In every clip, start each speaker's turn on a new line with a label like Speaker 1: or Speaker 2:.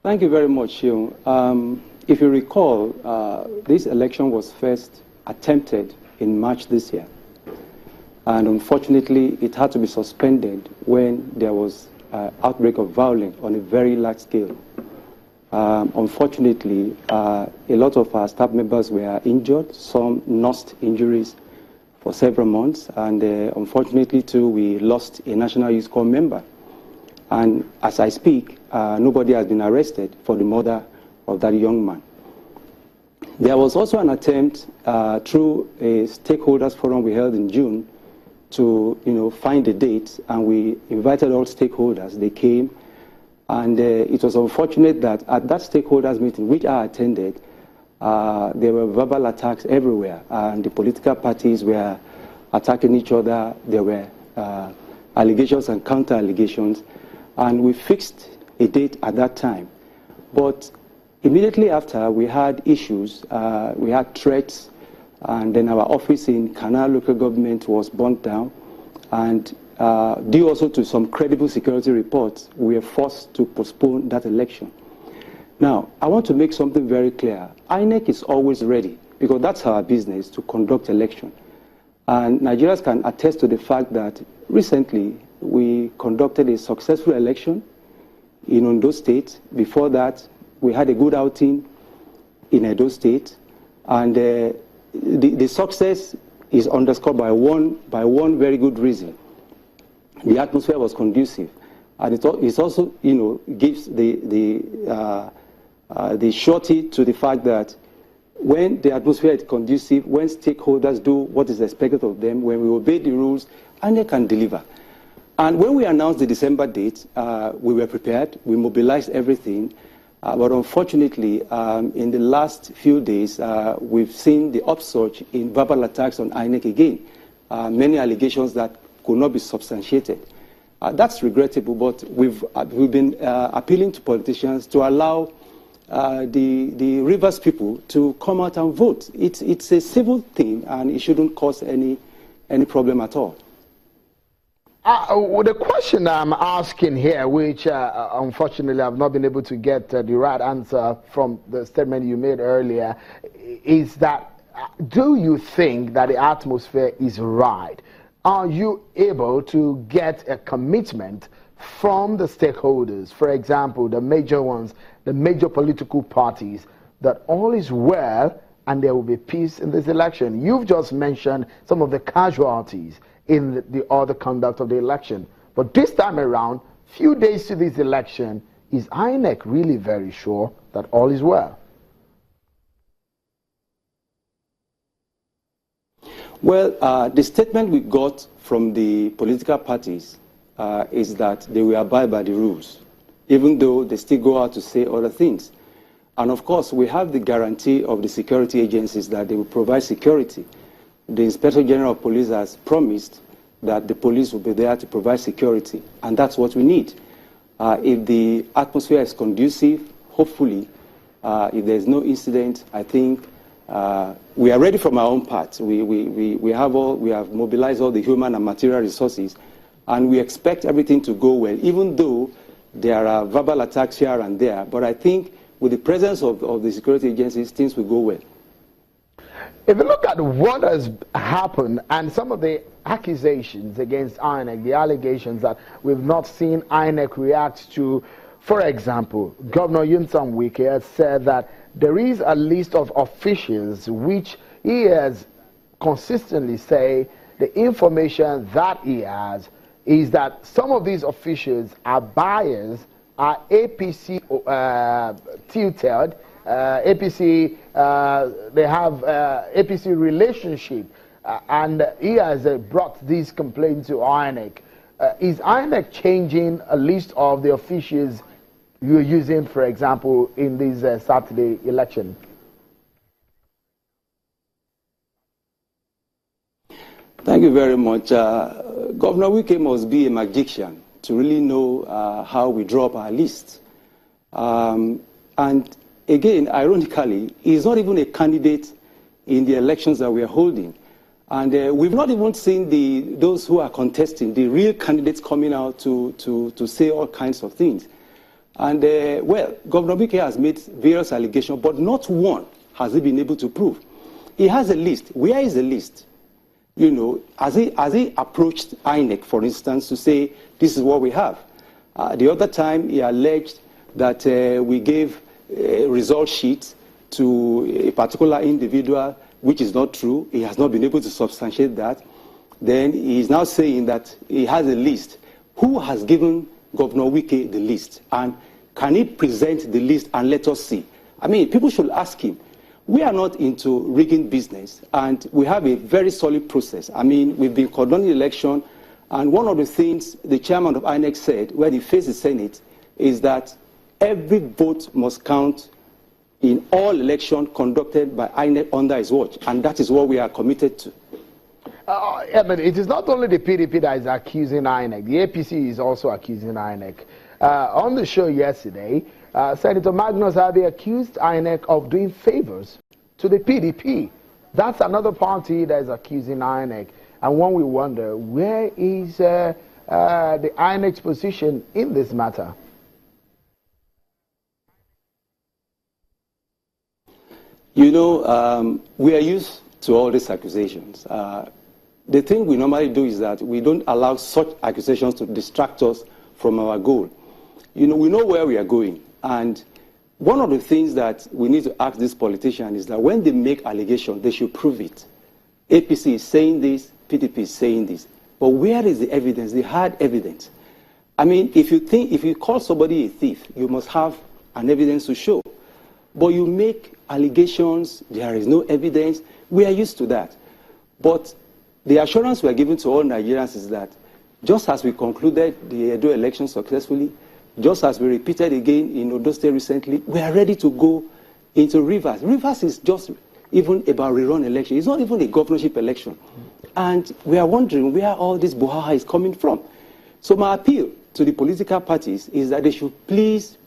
Speaker 1: Thank you very much, Shion. If you recall, this election was first attempted in March this year. And unfortunately, it had to be suspended when there was an outbreak of violence on a very large scale. Unfortunately, a lot of our staff members were injured. Some nursed injuries for several months. And unfortunately, too, we lost a National Youth Corps member. And as I speak, nobody has been arrested for the murder of that young man. There was also an attempt through a stakeholders forum we held in June to find a date, and we invited all stakeholders. They came, and it was unfortunate that at that stakeholders meeting, which I attended, there were verbal attacks everywhere, and the political parties were attacking each other. There were allegations and counter-allegations, and we fixed a date at that time. But immediately after, we had issues. We had threats, and then our office in Canal local government was burnt down. And due also to some credible security reports, we were forced to postpone that election. Now, I want to make something very clear. INEC is always ready, because that's our business, to conduct election. And Nigerians can attest to the fact that recently we conducted a successful election in Ondo State. Before that, we had a good outing in Edo State. And the success is underscored by one very good reason. The atmosphere was conducive. And it also, gives the surety to the fact that when the atmosphere is conducive, when stakeholders do what is expected of them, when we obey the rules, and they can deliver. And when we announced the December date, we were prepared. We mobilized everything. But unfortunately, in the last few days, we've seen the upsurge in verbal attacks on INEC again. Many allegations that could not be substantiated. That's regrettable, but we've been appealing to politicians to allow the Rivers people to come out and vote. It's a civil thing, and it shouldn't cause any problem at all.
Speaker 2: The question I'm asking here, which unfortunately I've not been able to get the right answer from the statement you made earlier, is that do you think that the atmosphere is right? Are you able to get a commitment from the stakeholders, for example, the major ones, the major political parties, that all is well and there will be peace in this election? You've just mentioned some of the casualties in the other conduct of the election. But this time around, few days to this election, is INEC really very sure that all is well?
Speaker 1: Well, the statement we got from the political parties is that they will abide by the rules, even though they still go out to say other things. And of course, we have the guarantee of the security agencies that they will provide security. The Inspector General of Police has promised that the police will be there to provide security, and that's what we need. If the atmosphere is conducive, hopefully, if there's no incident, I think we are ready from our own part. We have mobilized all the human and material resources, and we expect everything to go well, even though there are verbal attacks here and there. But I think with the presence of the security agencies, things will go well.
Speaker 2: If you look at what has happened and some of the accusations against INEC, the allegations that we've not seen INEC react to, for example, Governor Yunsan Wike has said that there is a list of officials which he has consistently said the information that he has is that some of these officials are biased, are APC tilted, APC, they have APC relationship, and he has brought these complaints to INEC. Is INEC changing a list of the officials you're using, for example, in this Saturday election?
Speaker 1: Thank you very much. Governor Wike must be a magician to really know how we draw up our list. And again, ironically, he's not even a candidate in the elections that we are holding. And we've not even seen those who are contesting, the real candidates coming out to say all kinds of things. And, well, Governor Wike has made various allegations, but not one has he been able to prove. He has a list. Where is the list? You know, has he approached INEC, for instance, to say, this is what we have? The other time, he alleged that we gave result sheets to a particular individual, which is not true. He has not been able to substantiate that. Then he is now saying that he has a list. Who has given Governor Wike the list? And can he present the list and let us see? I mean, people should ask him. We are not into rigging business, and we have a very solid process. I mean, we've been conducting the election, and one of the things the chairman of INEC said when he faced the Senate is that every vote must count in all elections conducted by INEC under his watch, and that is what we are committed to.
Speaker 2: But it is not only the PDP that is accusing INEC. The APC is also accusing INEC. On the show yesterday, Senator Magnus Abbey accused INEC of doing favors to the PDP. That's another party that is accusing INEC. And one we wonder, where is the INEC's position in this matter?
Speaker 1: You know, we are used to all these accusations. The thing we normally do is that we don't allow such accusations to distract us from our goal. You know, we know where we are going. And one of the things that we need to ask this politician is that when they make allegations, they should prove it. APC is saying this, PDP is saying this. But where is the evidence, the hard evidence? I mean, if you call somebody a thief, you must have an evidence to show. But you make allegations, there is no evidence. We are used to that. But the assurance we are giving to all Nigerians is that just as we concluded the Edo election successfully, just as we repeated again in Odo State recently, we are ready to go into Rivers. Rivers is just even about rerun election. It's not even a governorship election. And we are wondering where all this brouhaha is coming from. So my appeal to the political parties is that they should please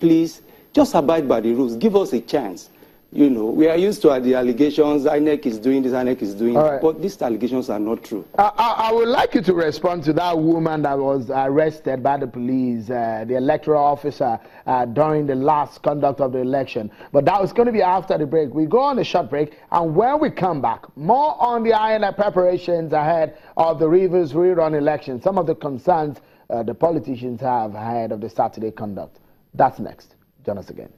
Speaker 1: just abide by the rules. Give us a chance. You know, we are used to the allegations, INEC is doing this, INEC is doing that, but these allegations are not true.
Speaker 2: I would like you to respond to that woman that was arrested by the police, the electoral officer, during the last conduct of the election. But that was going to be after the break. We go on a short break, and when we come back, more on the INEC preparations ahead of the Rivers rerun election, some of the concerns the politicians have ahead of the Saturday conduct. That's next. Join us again.